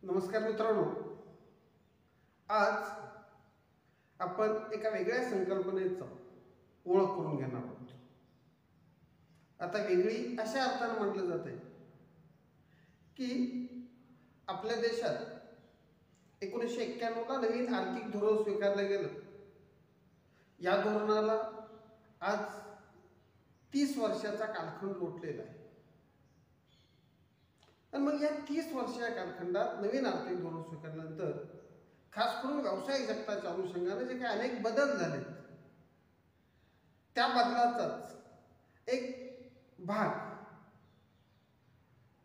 नमस्कार मित्रांनो, आज आपण एका वेगळ्या संकल्पनेचा ओळख करून घेणार आहोत. आता वेगळी अशा अर्थाने म्हटलं जाते की आपल्या देशात 1991ला नवीन आर्थिक धोरण स्वीकारलं गेलं. या धोरणाला आज 30 वर्षाचा कालखंड लोटलेला आहे. आणि मग या 30 वर्षाच्या कालखंडात नवीन आर्थिक धोरण स्वीकारल्यानंतर खास करून व्यावसायिक जगताच्या अनुषंगाने जे काही अनेक बदल झालेत, त्या बदलाचाच एक भाग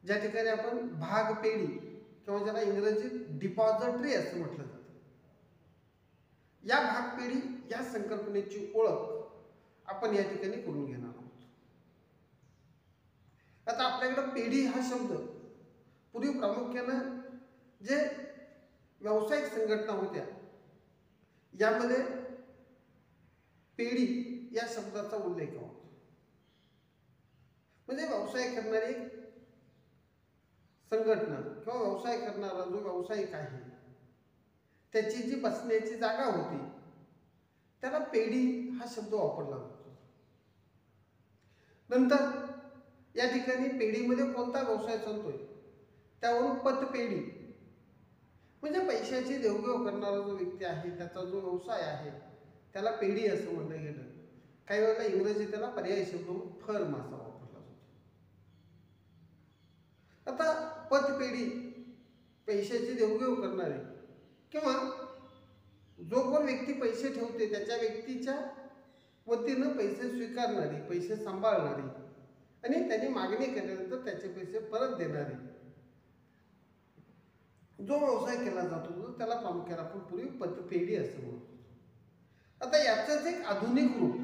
ज्या ठिकाणी आपण भाग पेढी किंवा ज्याला इंग्रजीत डिपॉझिटरी असं म्हटलं जातं, या भाग पेढी या संकल्पनेची ओळख आपण या ठिकाणी करून घेणार आहोत. आता आपल्याकडे पेढी हा शब्द पूर्वी प्रामुख्यानं जे व्यावसायिक संघटना होत्या यामध्ये पेढी या शब्दाचा उल्लेख होता. म्हणजे व्यवसाय करणारी संघटना किंवा व्यवसाय करणारा जो व्यावसायिक आहे त्याची जी बसण्याची जागा होती त्याला पेढी हा शब्द वापरला जातो. नंतर या ठिकाणी पेढीमध्ये कोणता व्यवसाय चालतोय त्यावरून पतपेढी म्हणजे पैशाची देवघेव करणारा जो व्यक्ती आहे त्याचा जो व्यवसाय आहे त्याला पेढी असं म्हणलं गेलं. काही वेळेला इंग्रजी त्याला पर्यायी शब्द फर्म असा वापरला जातो. आता पतपेढी पैशाची देवघेव करणारी किंवा जो कोण व्यक्ती पैसे ठेवते त्याच्या व्यक्तीच्या वतीनं पैसे स्वीकारणारी, पैसे सांभाळणारी आणि त्यांनी मागणी केल्यानंतर त्याचे पैसे परत देणारी जो व्यवसाय केला जातो त्याला प्रामुख्याने आपण पूर्वी पतपेढी असं म्हणतो. आता याचंच एक आधुनिक रूप,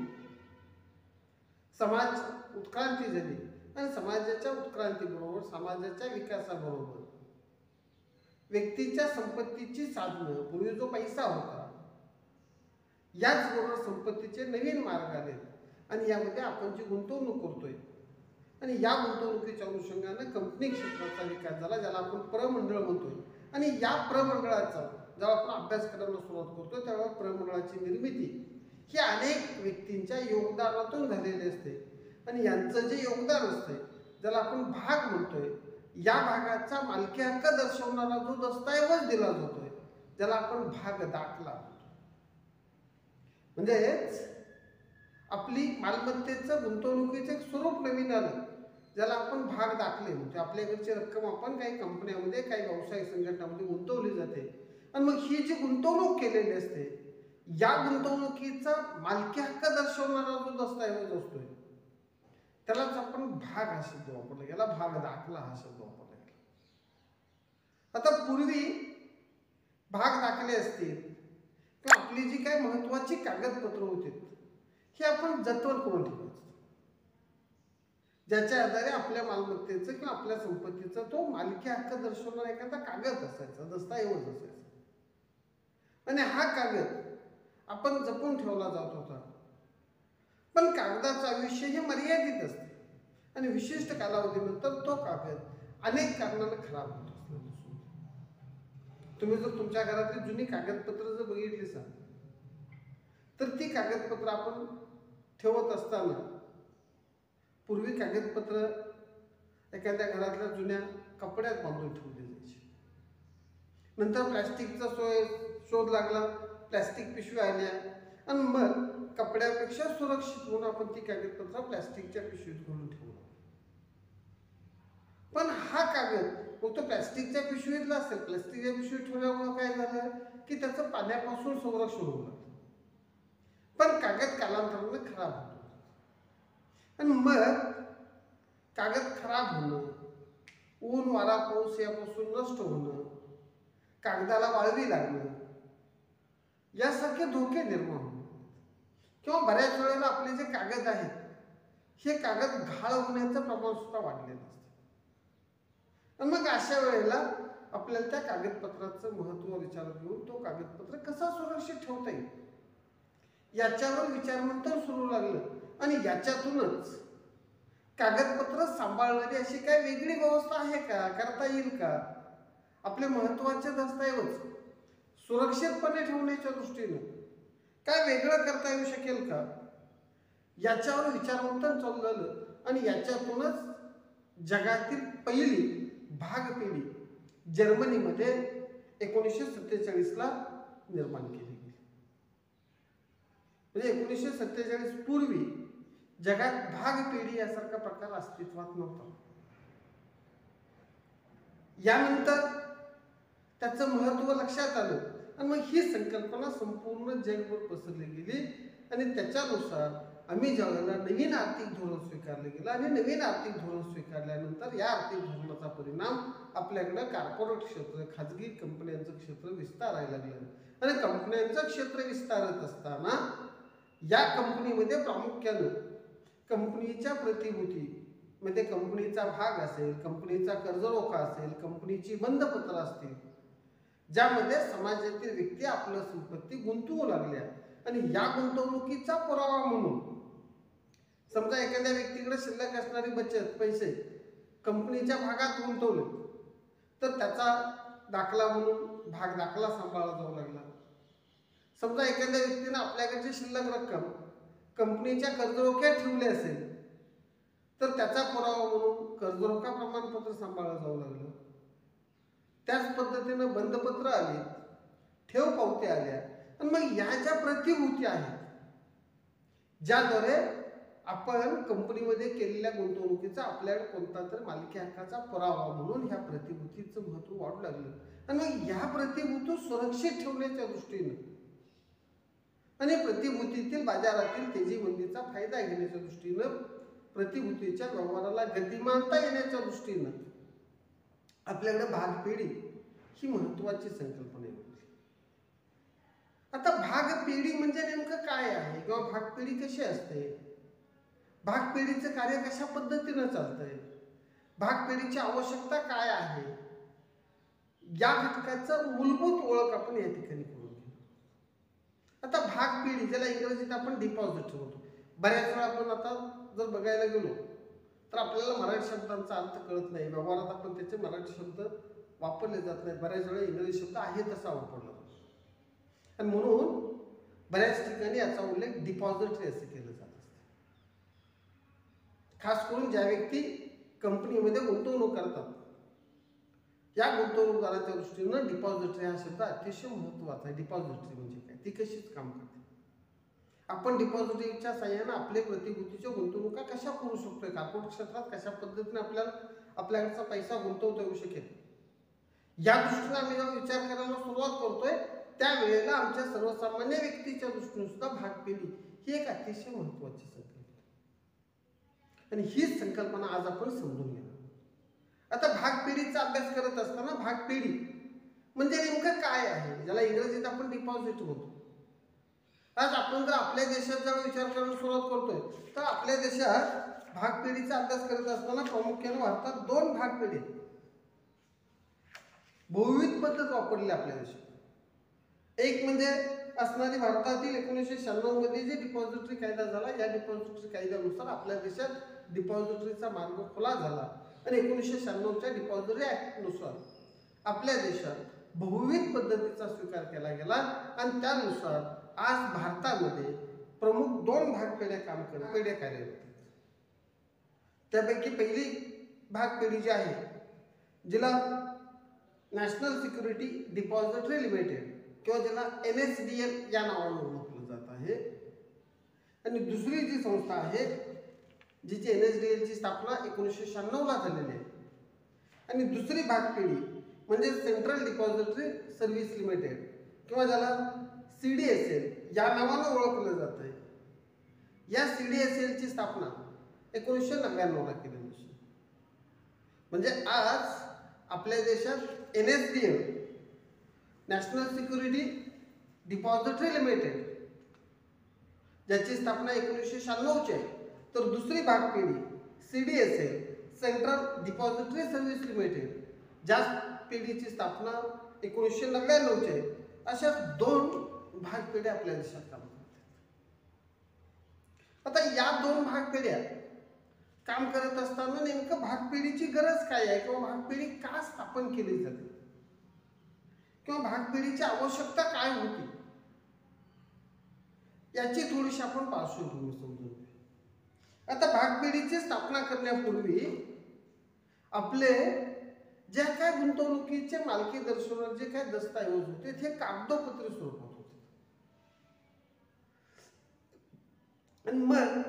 समाज उत्क्रांती झाली आणि समाजाच्या उत्क्रांतीबरोबर समाजाच्या विकासाबरोबर व्यक्तीच्या संपत्तीची साधनं, पूर्वी जो पैसा होता याचबरोबर संपत्तीचे नवीन मार्ग आले आणि यामध्ये आपण जी गुंतवणूक करतोय आणि या गुंतवणुकीच्या अनुषंगाने कंपनी क्षेत्राचा विकास झाला ज्याला आपण प्रमंडळ म्हणतोय. आणि या प्रमंडळाचा जेव्हा आपण अभ्यास करायला सुरुवात करतो तेव्हा प्रमंडळाची निर्मिती ही अनेक व्यक्तींच्या योगदानातून झालेली असते आणि यांचं जे योगदान असते ज्याला आपण भाग म्हणतोय या भागाचा मालकी हक्क दर्शवणारा जो दस्तऐवज दिला जातोय ज्याला आपण भाग दाखला म्हणतो. म्हणजेच आपली मालमत्तेचं गुंतवणुकीचं एक स्वरूप नवीन आलं ज्याला आपण भाग दाखले म्हणतो. आपल्याकडची रक्कम आपण काही कंपन्यामध्ये काही व्यावसायिक संघटनामध्ये गुंतवली जाते आणि मग ही जी गुंतवणूक केलेली असते या गुंतवणुकीचा मालकी हक्क दर्शवणारा जो दस्तऐवज असतोय त्यालाच आपण भाग हा शब्द वापरला गेला, भाग दाखला हा शब्द वापरला गेला. आता पूर्वी भाग दाखले असतील किंवा आपली जी काही महत्वाची कागदपत्र होती ही आपण जतन करून ठेवायचं ज्याच्या आधारे आपल्या मालमत्तेचं किंवा आपल्या संपत्तीचा तो मालकी हक्क दर्शवणारा एखादा कागद असायचा, दस्तऐवज असायचा आणि हा कागद आपण जपून ठेवला जात होता. पण कागदाचं आयुष्य हे मर्यादित असते आणि विशिष्ट कालावधीनंतर तो कागद अनेक कारणाने खराब होत असतो. तुम्ही जर तुमच्या घरातली जुनी कागदपत्र जर बघितली असाल तर ती कागदपत्र आपण ठेवत असताना पूर्वी कागदपत्र एखाद्या घरातल्या जुन्या कपड्यात बांधून ठेवली जायची. नंतर प्लॅस्टिकचा शोध लागला, प्लॅस्टिक पिशव्या आल्या आणि मग कपड्यापेक्षा सुरक्षित म्हणून आपण ती कागदपत्र प्लॅस्टिकच्या पिशवीत घालून ठेवलं. पण हा कागद मग तो प्लॅस्टिकच्या पिशवीतला असेल, प्लॅस्टिकच्या पिशवीत ठेवल्यामुळे काय झालं की त्याचं पाण्यापासून संरक्षण होऊ लागलं. पण कागद कालांतराने खराब होतो आणि मग कागद खराब होणं, ऊन वारा पाऊस यापासून नष्ट होणं, कागदाला वाळवी लागणं यासारखे धोके निर्माण होतात. किंवा बऱ्याच वेळेला आपले जे कागद आहेत हे कागद घाळ होण्याचं प्रमाण सुद्धा वाढलेलं असतं. आणि मग अशा वेळेला आपल्याला त्या कागदपत्राचं महत्त्व विचारात घेऊन तो कागदपत्र कसा सुरक्षित ठेवता येईल याच्यावर विचारमंथन सुरू लागलं आणि याच्यातूनच कागदपत्र सांभाळणारी अशी काय वेगळी व्यवस्था आहे का, करता येईल का आपले महत्वाचे दस्तऐवज सुरक्षितपणे ठेवण्याच्या दृष्टीनं काय वेगळं करता येऊ शकेल का, याच्यावर विचारमंथन चालू झालं आणि याच्यातूनच जगातील पहिली भाग पेढी जर्मनीमध्ये 1947ला निर्माण केली गेली. म्हणजे 1947 पूर्वी जगात भाग पेढी यासारखा प्रकार अस्तित्वात नव्हता. यानंतर त्याचं महत्व लक्षात आलं आणि मग ही संकल्पना संपूर्ण जगभर पसरली गेली आणि त्याच्यानुसार आम्ही ज्यावेळेला नवीन आर्थिक धोरण स्वीकारलं गेलं आणि नवीन आर्थिक धोरण स्वीकारल्यानंतर या आर्थिक धोरणाचा परिणाम आपल्याकडं कॉर्पोरेट क्षेत्र, खाजगी कंपन्यांचं क्षेत्र विस्तारायला लागलं आणि कंपन्यांचं क्षेत्र विस्तारत असताना या कंपनीमध्ये प्रामुख्यानं कंपनीच्या प्रतिभूती मध्ये कंपनीचा भाग असेल, कंपनीचा कर्जरोखा असेल, कंपनीची बंधपत्र असतील, ज्यामध्ये समाजातील व्यक्ती आपल्या संपत्ती गुंतवू लागल्या आणि या गुंतवणुकीचा पुरावा म्हणून समजा एखाद्या व्यक्तीकडे शिल्लक असणारी बचत पैसे कंपनीच्या भागात गुंतवले तर त्याचा दाखला म्हणून भाग दाखला सांभाळला जाऊ लागला. समजा एखाद्या व्यक्तीने आपल्याकडची शिल्लक रक्कम कंपनीच्या कर्जरोख्यात ठेवली असेल तर त्याचा पुरावा म्हणून कर्जरोखा प्रमाणपत्र सांभाळलं जाऊ लागलं. त्याच पद्धतीनं बंधपत्र आली, ठेव पावत्या आल्या आणि मग या ज्या प्रतिभूती आहेत ज्याद्वारे आपण कंपनीमध्ये केलेल्या गुंतवणुकीचा आपल्याकडे कोणता तरी मालकी हक्काचा पुरावा म्हणून ह्या प्रतिभूतीचं महत्व वाढू लागलं आणि मग ह्या प्रतिभूती सुरक्षित ठेवण्याच्या दृष्टीनं आणि प्रतिभूतीतील बाजारातील तेजी मंदीचा फायदा घेण्याच्या दृष्टीनं प्रतिभूतीच्या व्यवहाराला गतिमानता येण्याच्या दृष्टीनं आपल्याकडे भाग पेढी ही महत्वाची संकल्पना आहे. आता भाग पेढी म्हणजे नेमकं काय आहे किंवा भाग पेढी कशी असते, भाग पेढीचं कार्य कशा पद्धतीनं चालतंय, भाग पेढीची आवश्यकता काय आहे, या घटकाचं मूलभूत ओळख आपण या ठिकाणी करून घेऊ. आता भाग पेढी ज्याला इंग्रजीत आपण डिपॉझिट ठेवतो, बऱ्याच वेळा आपण आता जर बघायला गेलो तर आपल्याला मराठी शब्दांचा अर्थ कळत नाही, व्यवहारात आपण त्याचे मराठी शब्द वापरले जात नाहीत, बऱ्याच वेळा इंग्रजी शब्द आहे तसा वापरला जातो आणि म्हणून बऱ्याच ठिकाणी याचा उल्लेख डिपॉझिटरी असे केलं जात असते. खास करून ज्या व्यक्ती कंपनीमध्ये गुंतवणूक करतात या गुंतवणूकदाराच्या दृष्टीनं डिपॉझिटरी हा शब्द अतिशय महत्त्वाचा आहे. डिपॉझिटरी म्हणजे काय, ती कशीच काम करते, आपण डिपॉझिटरीच्या साह्यानं आपले प्रतिभूतीच्या गुंतवणुका कशा करू शकतोय, कॉर्पोरेट क्षेत्रात कशा पद्धतीने आपल्याला आपल्याकडचा पैसा गुंतवता येऊ शकेल, या दृष्टीने आम्ही जेव्हा विचार करायला सुरुवात करतोय त्यावेळेला आमच्या सर्वसामान्य व्यक्तीच्या दृष्टीने सुद्धा भाग पेढी ही एक अतिशय महत्वाची संकल्पना आणि हीच संकल्पना आज आपण समजून घेणार. आता भाग पेढीचा अभ्यास करत असताना भाग पेढी म्हणजे नेमकं काय आहे, ज्याला इंग्रजीत आपण डिपॉझिट म्हणतो. आज आपण जर आपल्या देशात जर विचार करायला सुरुवात करतोय तर आपल्या देशात भाग पेढीचा अभ्यास करत असताना प्रामुख्याने भारतात दोन भाग पेढी बहुविध पद्धत वापरली आपल्या देशात. एक म्हणजे असणारी भारतातील 1996 मध्ये जे डिपॉझिटरी कायदा झाला, या डिपॉझिटरी कायद्यानुसार आपल्या देशात डिपॉझिटरीचा मार्ग खुला झाला आणि 1996च्या डिपॉझिटरी ऍक्टनुसार आपल्या देशात बहुविध पद्धतीचा स्वीकार केला गेला आणि त्यानुसार आज भारतामध्ये प्रमुख दोन भाग पेढ्या पेढ्या कार्यरत आहेत. त्यापैकी पहिली भाग पेढी जी आहे जिला नॅशनल सिक्युरिटी डिपॉझिटरी लिमिटेड किंवा ज्याला NSDL या नावाने ओळखलं जात आहे आणि दुसरी जी संस्था आहे जिची NSDL ची स्थापना 1996ला झालेली आहे आणि दुसरी भाग पेढी म्हणजे सेंट्रल डिपॉझिटरी सर्व्हिस लिमिटेड किंवा ज्याला CDSL या नावाने ओळखलं जात आहे. या CDSL ची स्थापना 1999ला केली. म्हणजे आज आपल्या देशात NSDL national security depository limited ज्याची स्थापना 1996ची आहे, तर दुसरी भाग पेढी CDSL central depository service limited ज्या पेढीची स्थापना 1999ची आहे. अशा दोन भाग पेढ्या आपल्या देशात काम करतात. आता या दोन भाग पेढ्या काम करत असताना नेमकं भाग पेढीची गरज काय आहे किंवा भाग पेढी का स्थापन केली जाते किंवा भागपेढीची आवश्यकता काय होती याची थोडीशी आपण पार्श्वभूमी समजून घेऊ. आता भागपेढीची स्थापना करण्यापूर्वी आपले ज्या काय गुंतवणुकीचे मालकी दर्शवणारे जे काय दस्तऐवज होते ते कागदोपत्री स्वरूपात होते. आणि मग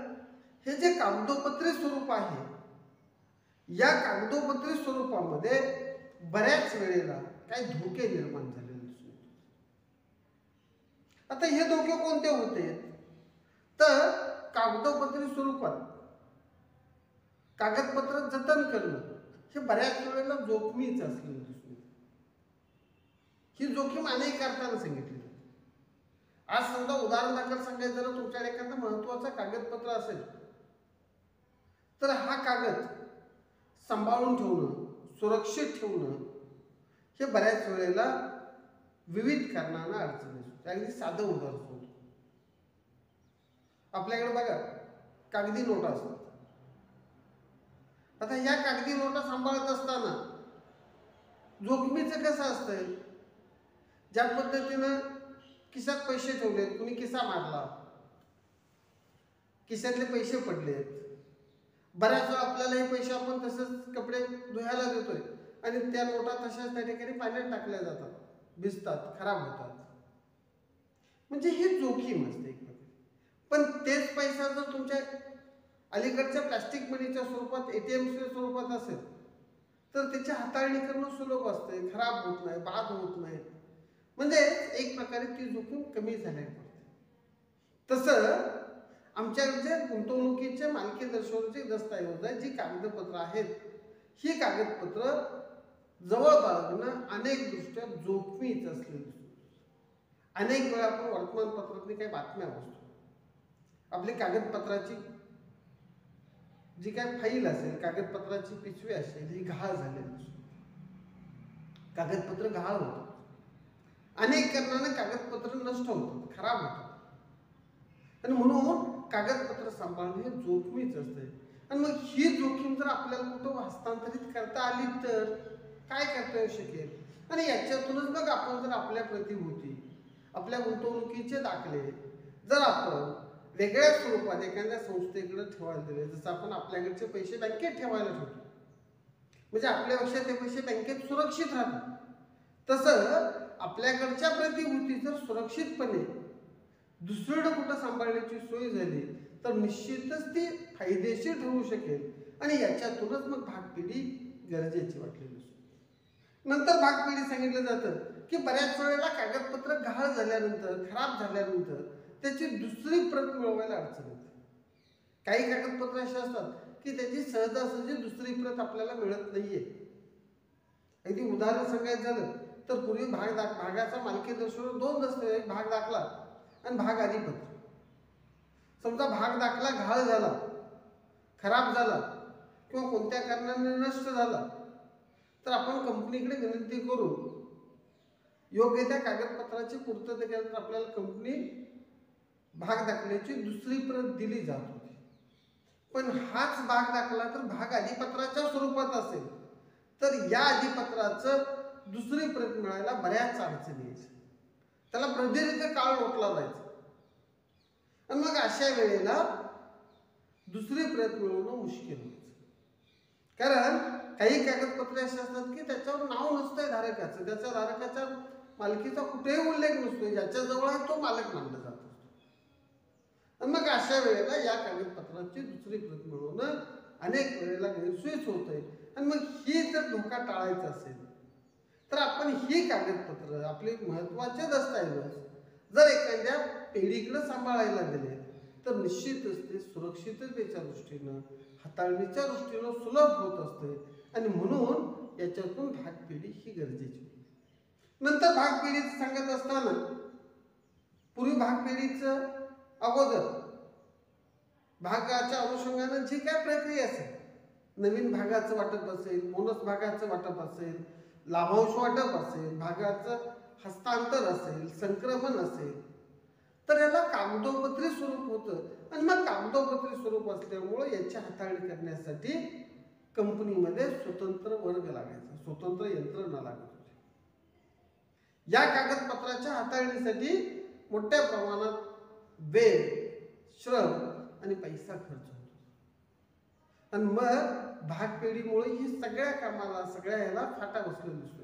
हे जे कागदोपत्री स्वरूप आहे या कागदोपत्री स्वरूपामध्ये बऱ्याच वेळेला काही धोके निर्माण झालेले दिसून येतात. आता हे धोके कोणते होते तर कागदोपत्री स्वरूपात कागदपत्र जतन करणं हे बऱ्याच वेळेला जोखमीच असलेलं दिसून येतं. ही जोखीम अनेक अर्थाने सांगितली जाते. आज समजा उदाहरणादाखल सांगायचं जर तुमच्याकडे एखादा महत्वाचा कागदपत्र असेल तर हा कागद सांभाळून ठेवणं सुरक्षित ठेवणं हे बऱ्याच वेळेला विविध कारणांना अडचण येते. अगदी साधं उदाहरण होतं. आपल्याकडे बघा कागदी नोटा असतात. आता या कागदी नोटा सांभाळत असताना जोखमीचं कसं असतंय ज्या पद्धतीनं खिशात पैसे ठेवलेत कुणी खिसा मारला खिशातले पैसे पडलेत बऱ्याच वेळा आपल्याला हे पैसे आपण तसंच कपडे धुवायला देतोय आणि त्या नोटा तशाच त्या ठिकाणी पाण्यात टाकल्या जातात भिजतात खराब होतात. म्हणजे ही जोखीम असते एक प्रकारे. पण तेच पैसा जर तुमच्या अलीकडच्या प्लास्टिक मनीच्या स्वरूपात एटीएमच्या स्वरूपात असेल तर त्याची हाताळणी करणं सुलभ असते खराब होत नाही बाद होत नाही. म्हणजे एक प्रकारे ती जोखीम कमी झाल्या पडते. तसं आमच्याकडे गुंतवणुकीचे मालकी दर्शवण्याचे दस्तऐवज आहे जी कागदपत्र आहेत ही कागदपत्र जवळ बाळगणं अनेक दृष्ट्या जोखमीच असलेली. अनेक वेळा आपण वर्तमानपत्रातली काही बातम्या वाचतो. आपली कागदपत्राची जी काय फाईल असेल कागदपत्राची पिशवी असेल ही गहाळ झालेली कागदपत्र गहाळ होतात. अनेक कारणाने कागदपत्र नष्ट होतात खराब होतात आणि म्हणून कागदपत्र सांभाळणं हे जोखमीच असते. आणि मग ही जोखीम जर आपल्याला कुठं हस्तांतरित करता आली तर काय करता येऊ शकेल. आणि याच्यातूनच मग आपण जर आपल्या प्रतिभूती आपल्या गुंतवणुकीचे दाखले जर आपण वेगळ्या स्वरूपात एखाद्या संस्थेकडे ठेवायला दिले जसं आपण आपल्याकडचे पैसे बँकेत ठेवायला ठेवतो म्हणजे आपल्यापेक्षा ते पैसे बँकेत सुरक्षित राहतात. तसं आपल्याकडच्या प्रतिभूती जर सुरक्षितपणे दुसरीकडे कुठं सांभाळण्याची सोय झाली तर निश्चितच ती फायदेशीर ठरू शकेल आणि याच्यातूनच मग भागपेढी गरजेची वाटलेली असते. नंतर भागपेढी सांगितलं जातं की बऱ्याच वेळेला कागदपत्र गहाळ झाल्यानंतर खराब झाल्यानंतर त्याची दुसरी प्रत मिळवायला अडचण येते. काही कागदपत्र अशी असतात की त्याची सहजासहजी दुसरी प्रत आपल्याला मिळत नाहीये. अगदी उदाहरण सांगायचं झालं तर पूर्वी भागाचा मालकी दर्शवून दोन दस्तऐवज भाग दाखला आणि भाग अधिपत्र. समजा भाग दाखला गहाळ झाला खराब झाला किंवा कोणत्या कारणाने नष्ट झाला तर आपण कंपनीकडे विनंती करू योग्य त्या कागदपत्राची पूर्तता केल्यानंतर आपल्याला कंपनी भाग दाखल्याची दुसरी प्रत दिली जात होती. पण हाच भाग दाखला तर भाग अधिपत्राच्या स्वरूपात असेल तर या अधिपत्राचं दुसरी प्रत मिळायला बऱ्याच अडचणी यायच्या. त्याला प्रदीर्घ काळ लोटला जायचा आणि मग अशा वेळेला दुसरी प्रत मिळवणं मुश्किल व्हायचं. कारण काही कागदपत्रे अशी असतात की त्याच्यावर नाव नसतंय धारकाचं त्याच्या धारकाच्या मालकीचा कुठेही उल्लेख नसतोय ज्याच्याजवळ आहे तो मालक मानला जातो. आणि मग अशा वेळेला या कागदपत्राची दुसरी प्रत मिळवणं अनेक वेळेला गैरसोयीच होतंय. आणि मग ही जर धोका टाळायचा असेल तर आपण ही कागदपत्र आपले महत्वाचे दस्तऐवज जर एखाद्या पेढीकडे सांभाळायला दिले तर निश्चितच ते सुरक्षिततेच्या दृष्टीनं हाताळणीच्या दृष्टीनं सुलभ होत असते आणि म्हणून याच्यातून भागपेढी ही गरजेची. नंतर भागपेढीचं सांगत असताना पूर्वी भागपेढीचं अगोदर भागाच्या अनुषंगानं जी काय प्रक्रिया असेल नवीन भागाचं वाटप असेल बोनस भागाचं वाटप असेल लाभांश वाटप असेल भागाचं हस्तांतर असेल संक्रमण असेल तर याला कागदोपत्री स्वरूप होतं आणि मग कागदोपत्री स्वरूप असल्यामुळं याची हाताळणी करण्यासाठी कंपनीमध्ये स्वतंत्र वर्ग लागायचा स्वतंत्र यंत्रणा लागत होती. या कागदपत्राच्या हाताळणीसाठी मोठ्या प्रमाणात वेळ, श्रम आणि पैसा खर्च होतो. आणि मग भागपेढीमुळे ही सगळ्या कामाला, सगळ्या ह्याला फाटा बसलेला दिसतो.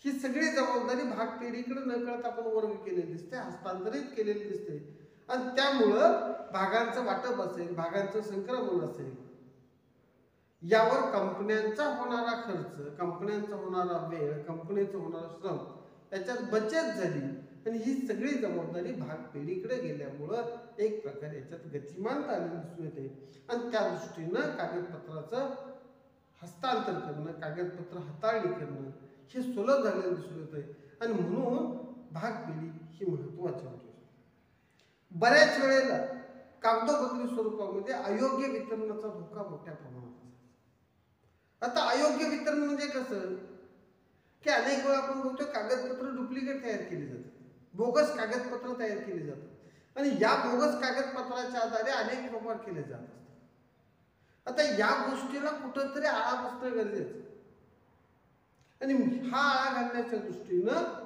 ही सगळी जबाबदारी भागपेढीकडे न कळत आपण वर्ग केलेली दिसते, हस्तांतरित केलेली दिसते. आणि त्यामुळं भागांचं वाटप असेल, भागांचं संक्रमण असेल, यावर कंपन्यांचा होणारा खर्च, कंपन्यांचा होणारा वेळ, कंपनीचं होणारा श्रम याच्यात बचत झाली. आणि ही सगळी जबाबदारी भागपेढीकडे गेल्यामुळं एक प्रकारे याच्यात गतिमानता आलेली दिसून येते. आणि त्या दृष्टीनं कागदपत्राचं हस्तांतर करणं, कागदपत्र हाताळणी करणं हे सुलभ झालेलं दिसून येतंय. आणि म्हणून भागपेढी ही महत्वाची होती. बऱ्याच वेळेला कागदोपत्री स्वरूपामध्ये अयोग्य वितरणाचा धोका मोठ्या प्रमाणात असतो. आता अयोग्य वितरण म्हणजे कसं की अनेक वेळा आपण बघतो कागदपत्र डुप्लिकेट तयार केली जातात, बोगस कागदपत्र तयार केली जातात आणि या बोगस कागदपत्राच्या आधारे अनेक व्यवहार केले जात असतात. आता या गोष्टीला कुठंतरी आळा बसणं गरजेचं आणि हा आळा घालण्याच्या दृष्टीनं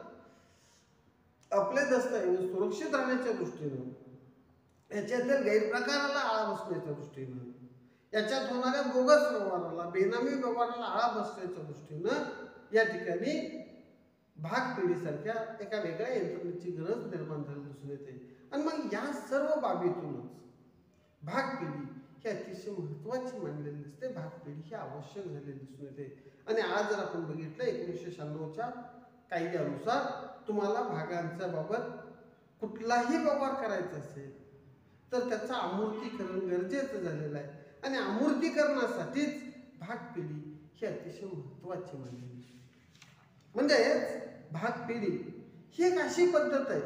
आपले दस्तऐवज सुरक्षित राहण्याच्या दृष्टीनं, याच्यातील गैरप्रकाराला आळा बसण्याच्या दृष्टीनं, याच्यात होणाऱ्या बोगस व्यवहाराला, बेनामी व्यवहाराला आळा बसण्याच्या दृष्टीनं या ठिकाणी भागपेढीसारख्या एका वेगळ्या यंत्रणेची गरज निर्माण झाली दिसून येते. आणि मग या सर्व बाबीतूनच भागपेढी ही अतिशय महत्वाची मानलेली दिसते, भागपेढी ही आवश्यक झालेली दिसून येते. आणि आज जर आपण बघितलं 1996च्या कायद्यानुसार तुम्हाला भागांच्या बाबत कुठलाही व्यवहार करायचा असेल तर त्याचं अमूर्तीकरण गरजेचं झालेलं आहे. आणि अमूर्तीकरणासाठीच भागपेढी ही अतिशय महत्वाची मानलेली. म्हणजे भागपेढी ही एक अशी पद्धत आहे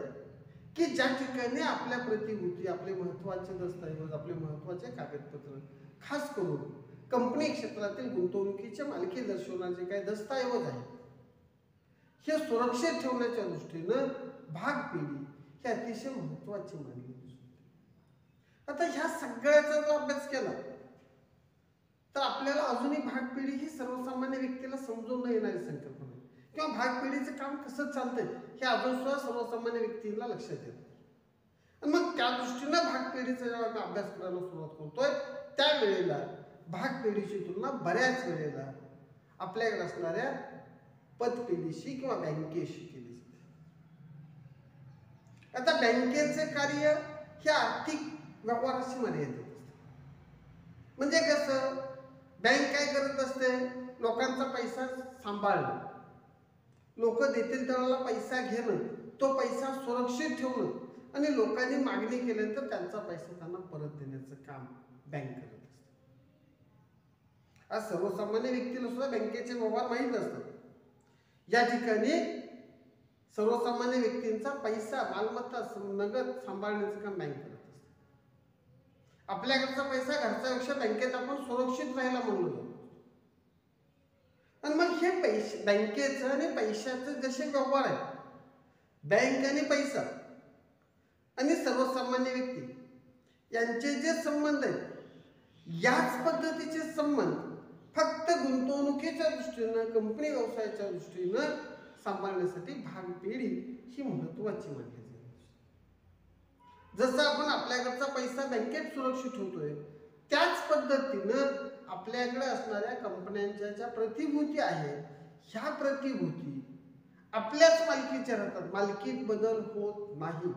की ज्या ठिकाणी आपल्या प्रतिभूती, आपले महत्वाचे दस्तऐवज, आपले महत्वाचे कागदपत्र, खास करून कंपनी क्षेत्रातील गुंतवणुकीच्या मालकी दर्शवणारे काही दस्तऐवज आहेत, हे सुरक्षित ठेवण्याच्या दृष्टीनं भागपेढी ही अतिशय महत्वाची मानली जाते. आता ह्या सगळ्याचा जर अभ्यास केला तर आपल्याला अजूनही भागपेढी ही सर्वसामान्य व्यक्तीला समजून न येणारी संकल्पना आहे किंवा भागपेढीचं काम कसं चालतंय हे अजून सुद्धा सर्वसामान्य व्यक्तीला लक्षात येत. आणि मग त्या दृष्टीनं भागपेढीचा जेव्हा आपण अभ्यास करायला सुरुवात करतोय त्यावेळेला भागपेढीची तुलना बऱ्याच वेळेला आपल्याकडे असणाऱ्या पतपेढीशी किंवा बँकेशी केली जाते. आता बँकेचे कार्य हे आर्थिक व्यवहाराशी मर्यादित असते. म्हणजे कसं, बँक काय करत असते, लोकांचा पैसा सांभाळणं, लोक देतील त्याला पैसा घेणं, तो पैसा सुरक्षित ठेवणं आणि लोकांनी मागणी केल्यानंतर त्यांचा पैसा त्यांना परत देण्याचं काम बँक करत असते. आज सर्वसामान्य व्यक्तीला सुद्धा बँकेचे व्यवहार माहीत असतात. या ठिकाणी सर्वसामान्य व्यक्तींचा पैसा, मालमत्ता, नगद सांभाळण्याचं काम बँक करत असते. आपल्याकडचा पैसा घरच्यापेक्षा बँकेत आपण सुरक्षित राहायला म्हणलो जातो. आणि मग हे पैसे, बँकेचं आणि पैशाचं जसे व्यवहार आहेत, बँक आणि पैसा आणि सर्वसामान्य व्यक्ती यांचे जे संबंध आहेत, याच पद्धतीचे संबंध फक्त गुंतवणुकीच्या दृष्टीनं, कंपनी व्यवसायाच्या दृष्टीनं सांभाळण्यासाठी भागपेढी ही महत्वाची मानली जाते. जसं आपण आपल्याकडचा पैसा बँकेत सुरक्षित ठेवतोय, त्याच पद्धतीनं आपल्याकडे असणाऱ्या कंपन्यांच्या ज्या प्रतिभूती आहेत, ह्या प्रतिभूती आपल्याच मालकीच्या राहतात, मालकीत बदल होत नाही.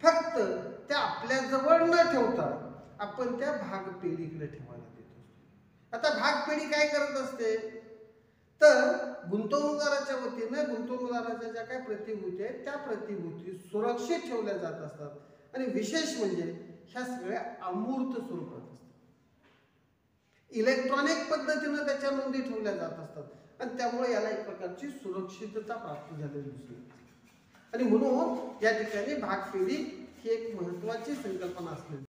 फक्त त्या आपल्या जवळ न ठेवता आपण त्या भागपेढीकडे ठेवायला देतो. आता भागपेढी काय करत असते तर गुंतवणूकदाराच्या वतीनं गुंतवणूकदाराच्या ज्या काही प्रतिभूती आहेत त्या प्रतिभूती सुरक्षित ठेवल्या जात असतात. आणि विशेष म्हणजे ह्या सगळ्या अमूर्त स्वरूपात असतात, इलेक्ट्रॉनिक पद्धतीनं त्याच्या नोंदी ठेवल्या जात असतात आणि त्यामुळे याला एक प्रकारची सुरक्षितता प्राप्त झालेली दिसते. आणि म्हणून या ठिकाणी भागपेढी ही एक महत्वाची संकल्पना असलेली